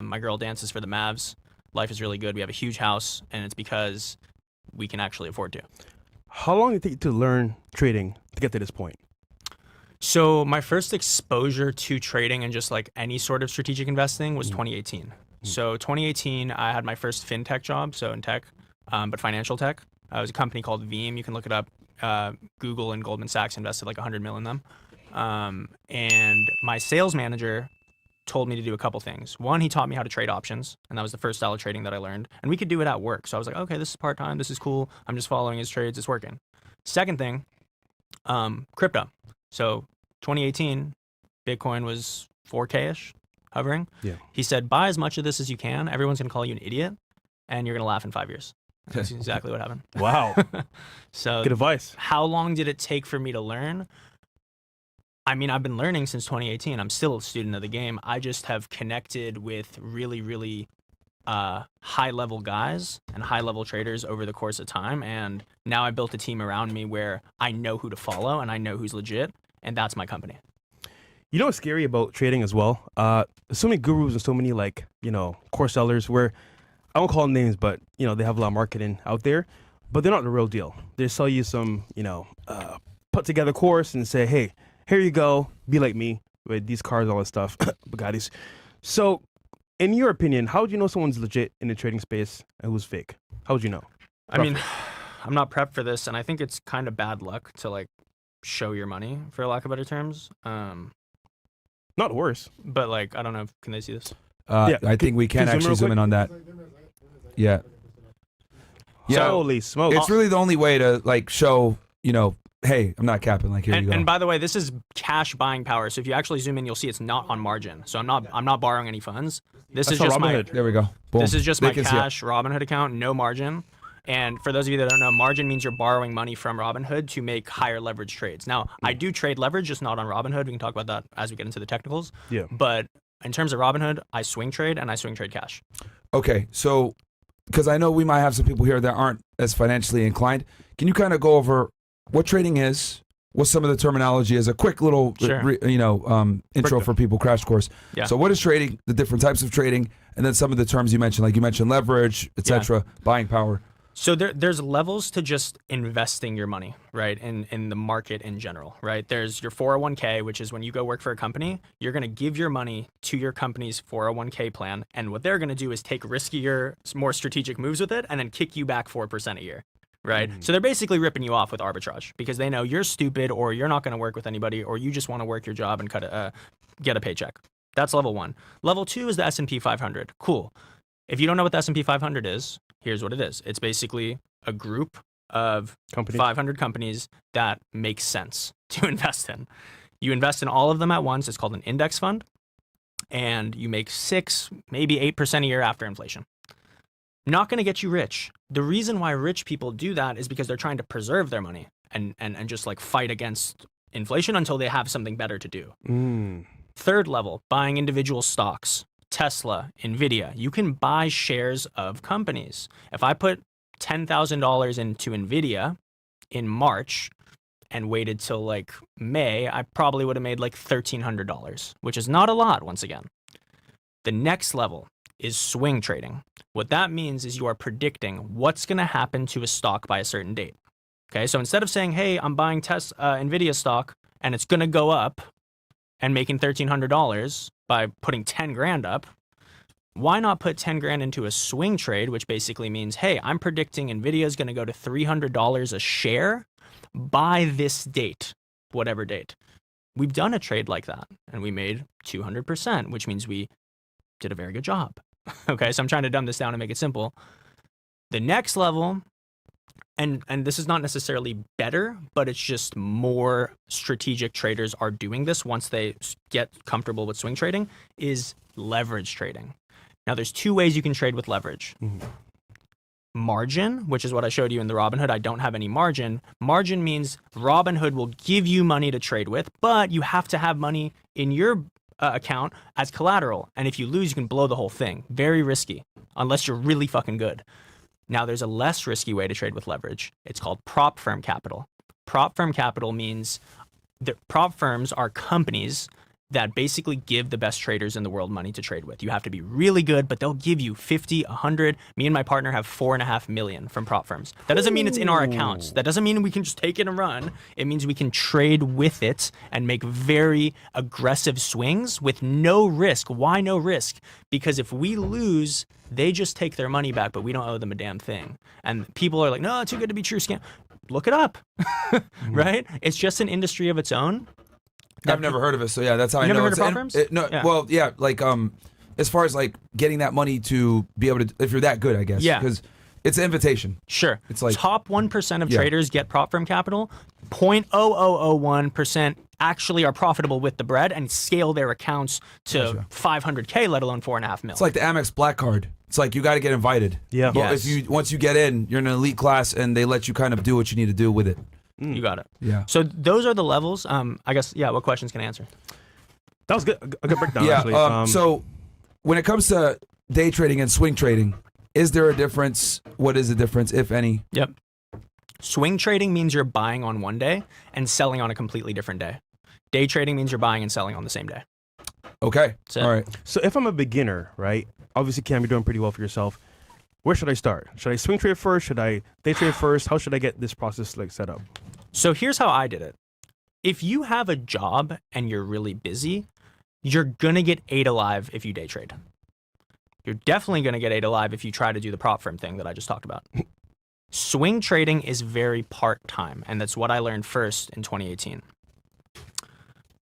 My girl dances for the Mavs. Life is really good. We have a huge house, and it's because we can actually afford to. How long did it take you to learn trading to get to this point? So my first exposure to trading and just like any sort of strategic investing was 2018. So 2018, I had my first fintech job, so in tech, but financial tech. It was a company called Veeam. You can look it up. Google and Goldman Sachs invested like 100 million in them. And my sales manager told me to do a couple things. One, he taught me how to trade options, and that was the first style of trading that I learned. And we could do it at work. So I was like, okay, this is part-time. This is cool. I'm just following his trades. It's working. Second thing, crypto. So 2018, Bitcoin was 4K-ish, hovering. Yeah. He said, buy as much of this as you can. Everyone's going to call you an idiot, and you're going to laugh in 5 years. That's exactly what happened. Wow. So good advice. How long did it take for me to learn? I mean, I've been learning since 2018. I'm still a student of the game. I just have connected with really, really high-level guys and high-level traders over the course of time. And now I built a team around me where I know who to follow and I know who's legit. And that's my company. You know what's scary about trading as well? There's so many gurus and so many course sellers where I won't call them names, but they have a lot of marketing out there, but they're not the real deal. They sell you some, put together course and say, hey, here you go, be like me with these cars, all this stuff, Bugattis. So, in your opinion, how would you know someone's legit in the trading space and who's fake? How would you know? I mean, I'm not prepped for this, and I think it's kind of bad luck to show your money, for lack of better terms. Not worse. But I don't know, can they see this? Yeah, I think we can actually zoom in on that. Yeah. Yeah. Holy smoke. It's really the only way to show, hey, I'm not capping. Here you go. And by the way, this is cash buying power. So if you actually zoom in, you'll see it's not on margin. So I'm not borrowing any funds. This is just my There we go. Boom. This is just my cash Robinhood account, no margin. And for those of you that don't know, margin means you're borrowing money from Robinhood to make higher leverage trades. Now, I do trade leverage, just not on Robinhood. We can talk about that as we get into the technicals. Yeah. But in terms of Robinhood, I swing trade and I swing trade cash. Okay, so because I know we might have some people here that aren't as financially inclined, can you kind of go over what trading is, what some of the terminology is, a quick little intro for people, crash course. Yeah. So what is trading, the different types of trading, and then some of the terms you mentioned, like you mentioned leverage, etc., buying power. So there's levels to just investing your money, right, in the market in general, right? There's your 401k, which is when you go work for a company, you're going to give your money to your company's 401k plan, and what they're going to do is take riskier, more strategic moves with it, and then kick you back 4% a year, right? So they're basically ripping you off with arbitrage because they know you're stupid or you're not going to work with anybody or you just want to work your job and get a paycheck. That's level one. Level two is the S&P 500. Cool. If you don't know what the S&P 500 is, here's what it is. It's basically a group of 500 companies that make sense to invest in. You invest in all of them at once. It's called an index fund. And you make 6, maybe 8% a year after inflation. Not going to get you rich. The reason why rich people do that is because they're trying to preserve their money and just fight against inflation until they have something better to do. Third level, buying individual stocks. Tesla, Nvidia, you can buy shares of companies. If I put $10,000 into Nvidia in March and waited till May, I probably would have made $1,300, which is not a lot once again. The next level is swing trading. What that means is you are predicting what's going to happen to a stock by a certain date. Okay, so instead of saying, hey, I'm buying Nvidia stock and it's going to go up and making $1,300 by putting 10 grand up, why not put 10 grand into a swing trade, which basically means, hey, I'm predicting Nvidia is going to go to $300 a share by this date, whatever date. We've done a trade like that and we made 200%, which means we did a very good job. Okay, so I'm trying to dumb this down and make it simple. The next level, and this is not necessarily better, but it's just more strategic traders are doing this once they get comfortable with swing trading, is leverage trading. Now, there's 2 ways you can trade with leverage. Margin, which is what I showed you in the Robinhood. I don't have any margin. Margin means Robinhood will give you money to trade with, but you have to have money in your account as collateral. And if you lose, you can blow the whole thing. Very risky, unless you're really fucking good. Now, there's a less risky way to trade with leverage. It's called prop firm capital. Prop firm capital means that prop firms are companies that basically give the best traders in the world money to trade with. You have to be really good, but they'll give you 50, 100. Me and my partner have 4.5 million from prop firms. That doesn't mean it's in our accounts. That doesn't mean we can just take it and run. It means we can trade with it and make very aggressive swings with no risk. Why no risk? Because if we lose, they just take their money back, but we don't owe them a damn thing. And people are like, no, too good to be true, scam. Look it up, right? It's just an industry of its own. I've never heard of it, so yeah, that's how I know. Never heard it's of prop firms? No, Yeah. well, yeah, like as far as like getting that money to be able to, if you're that good, I guess. Yeah. Because it's an invitation. Sure. It's like top 1% of Yeah. traders get prop firm capital. 0.0001% actually are profitable with the bread and scale their accounts to 500K, let alone 4.5 mil. It's like the Amex Black Card. It's like you got to get invited. Yeah. But Yes. if you once you get in, you're in an elite class, and they let you kind of do what you need to do with it. You got it. Yeah. So those are the levels. I guess, yeah, what questions can I answer? That was good. A good breakdown, Yeah. actually. So when it comes to day trading and swing trading, is there a difference? What is the difference, if any? Yep. Swing trading means you're buying on one day and selling on a completely different day. Day trading means you're buying and selling on the same day. Okay. That's it. All right. So if I'm a beginner, right? Obviously, Cam, you're doing pretty well for yourself. Where should I start? Should I swing trade first? Should I day trade first? How should I get this process like set up? So here's how I did it. If you have a job and you're really busy, you're going to get ate alive if you day trade. You're definitely going to get ate alive if you try to do the prop firm thing that I just talked about. Swing trading is very part-time, and that's what I learned first in 2018.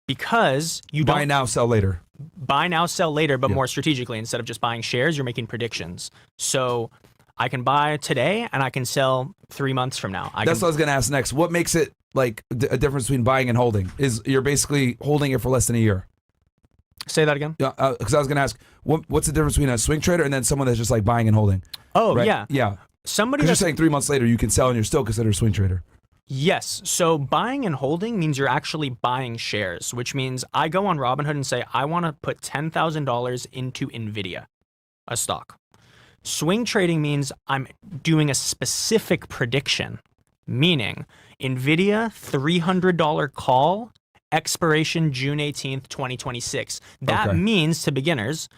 Because you Buy don't now, sell later. buy now, sell later, but Yeah. more strategically. Instead of just buying shares, you're making predictions. So I can buy today and I can sell 3 months from now. That's what I was going to ask next. What makes it like a difference between buying and holding? Is you're basically holding it for less than a year? Say that again. Yeah, because I was going to ask, what's the difference between a swing trader and then someone that's just like buying and holding? Oh, Right? yeah. Yeah. Somebody Because you're that's saying 3 months later you can sell and you're still considered a swing trader. Yes. So buying and holding means you're actually buying shares, which means I go on Robinhood and say, I want to put $10,000 into NVIDIA, a stock. Swing trading means I'm doing a specific prediction, meaning NVIDIA $300 call, expiration June 18th, 2026. That Okay. means to beginners,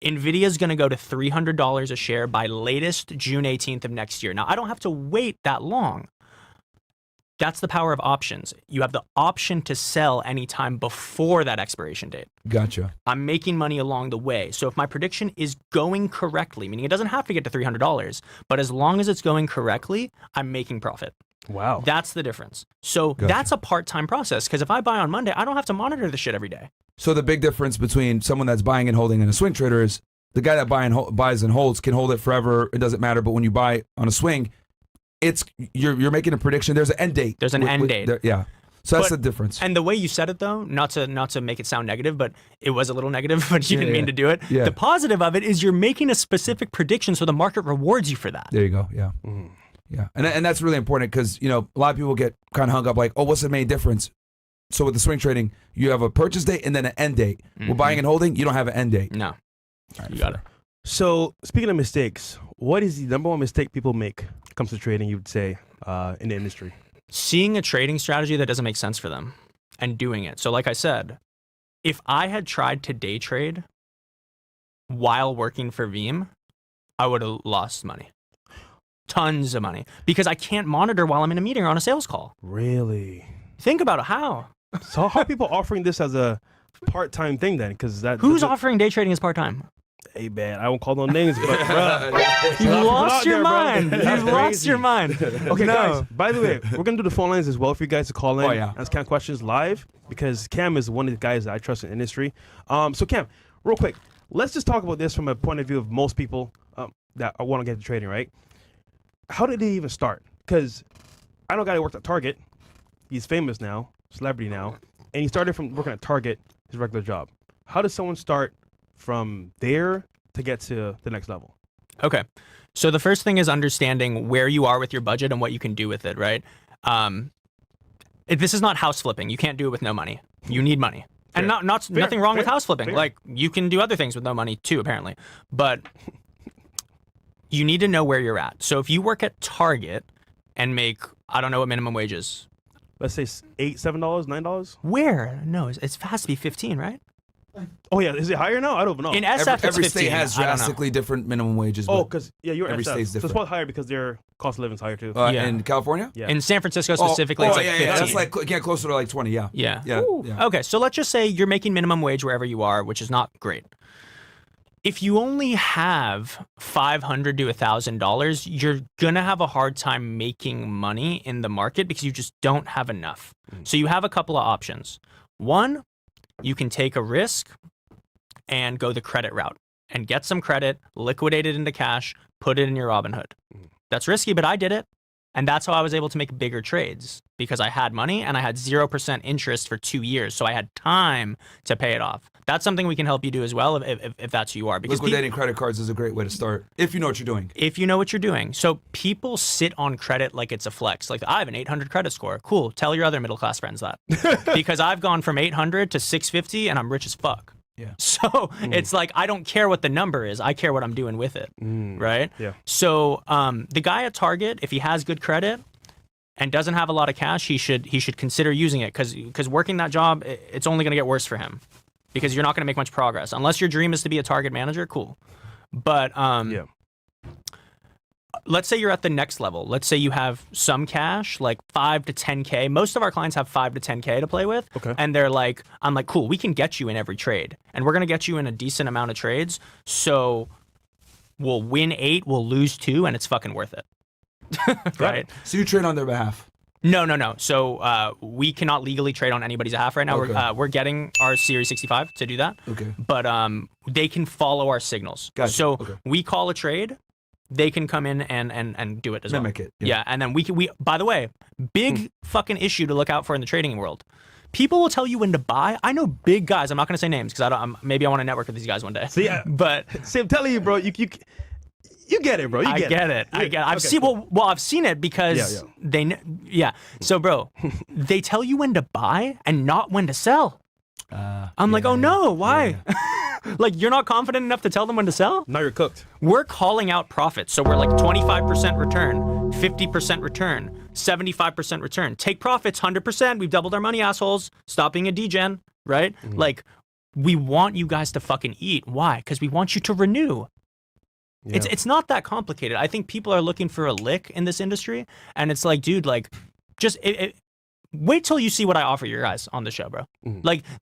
NVIDIA is going to go to $300 a share by latest June 18th of next year. Now, I don't have to wait that long. That's the power of options. You have the option to sell anytime before that expiration date. Gotcha. I'm making money along the way. So if my prediction is going correctly, meaning it doesn't have to get to $300, but as long as it's going correctly, I'm making profit. Wow. That's the difference. So Gotcha. that's a part-time process, because if I buy on Monday, I don't have to monitor the shit every day. So the big difference between someone that's buying and holding and a swing trader is the guy that buys and holds can hold it forever. It doesn't matter. But when you buy on a swing, it's you're making a prediction. There's an end date. There's an end date. Yeah. So that's But- the difference. And the way you said it, though, not to make it sound negative, but it was a little negative, but you didn't mean to do it. Yeah. The positive of it is you're making a specific prediction, so the market rewards you for that. There you go. Yeah. Yeah. And that's really important because, a lot of people get kind of hung up like, oh, what's the main difference? So with the swing trading, you have a purchase date and then an end date. With buying and holding, you don't have an end date. No, you got it. So speaking of mistakes, what is the number one mistake people make when it comes to trading, you would say, in the industry? Seeing a trading strategy that doesn't make sense for them and doing it. So like I said, if I had tried to day trade while working for Veeam, I would have lost money. Tons of money. Because I can't monitor while I'm in a meeting or on a sales call. Really? Think about it. How? So how are people offering this as a part-time thing then? Because Who's offering day trading as part-time? Hey man, I won't call no names, but bruh, You've lost out your there, bro. mind. That's You've lost crazy. your mind. Okay, No. guys. By the way, we're gonna do the phone lines as well for you guys to call in. Oh, yeah. Ask Cam questions live because Cam is one of the guys that I trust in the industry. So Cam, real quick, let's just talk about this from a point of view of most people that want to get into trading. Right? How did they even start? Because I know a guy who worked at Target. He's famous now, celebrity now, and he started from working at Target, his regular job. How does someone start from there to get to the next level? Okay. So the first thing is understanding where you are with your budget and what you can do with it, right? This is not house flipping. You can't do it with no money. You need money. And Fair. nothing wrong with Fair. house flipping. Fair. Like, you can do other things with no money too, apparently. But you need to know where you're at. So if you work at Target and make, I don't know what minimum wage is. Let's say $8, $7, $9. Where? No, it's has to be 15, right? Oh yeah, is it higher now? I don't know. In SF, it's Every 15. state has I don't know. drastically different minimum wages. Oh, but, because you're every SF. state's So it's different. probably higher because their cost of living's higher too. Yeah. In California? Yeah. In San Francisco specifically, it's like 15. That's like closer to like 20. Yeah. Yeah. Yeah. Okay, so let's just say you're making minimum wage wherever you are, which is not great. If you only have $500 to $1,000, you're gonna have a hard time making money in the market because you just don't have enough. So you have a couple of options. One, you can take a risk and go the credit route and get some credit, liquidate it into cash, put it in your Robinhood. That's risky, but I did it. And that's how I was able to make bigger trades because I had money and I had 0% interest for 2 years. So I had time to pay it off. That's something we can help you do as well if that's who you are. Because Liquidating credit cards is a great way to start if you know what you're doing. if you know what you're doing. So people sit on credit like it's a flex. Like, I have an 800 credit score. Cool. Tell your other middle class friends that. Because I've gone from 800 to 650 and I'm rich as fuck. Yeah. So it's like, I don't care what the number is. I care what I'm doing with it. Right? Yeah. So the guy at Target, if he has good credit and doesn't have a lot of cash, he should consider using it because working that job, it's only going to get worse for him because you're not going to make much progress. Unless your dream is to be a Target manager, cool. But Yeah. let's say you're at the next level. Let's say you have some cash, like 5 to 10K. Most of our clients have 5 to 10K to play with. Okay. And they're like, I'm like, cool, we can get you in every trade. And we're going to get you in a decent amount of trades. So we'll win 8, we'll lose 2, and it's fucking worth it. Right? So you trade on their behalf. No. So we cannot legally trade on anybody's behalf right now. Okay. We're getting our Series 65 to do that. Okay. But they can follow our signals. Gotcha. So Okay. we call a trade, they can come in and do it as well. Mimic it. Yeah, and then we by the way, big fucking issue to look out for in the trading world. People will tell you when to buy. I know big guys. I'm not going to say names because maybe I want to network with these guys one day. See, but see, I'm telling you, bro. You get it, bro. You I get it. I get it. I've Okay, seen cool. well, I've seen it because Yeah. So, bro, they tell you when to buy and not when to sell. I'm like, oh no, why? Like, you're not confident enough to tell them when to sell? Now you're cooked. We're calling out profits. So we're like 25% return, 50% return, 75% return. Take profits, 100%. We've doubled our money, assholes. Stop being a degen, right? Like, we want you guys to fucking eat. Why? Because we want you to renew. Yeah. It's not that complicated. I think people are looking for a lick in this industry. And it's like, dude, like, just wait till you see what I offer your guys on the show, bro. Like,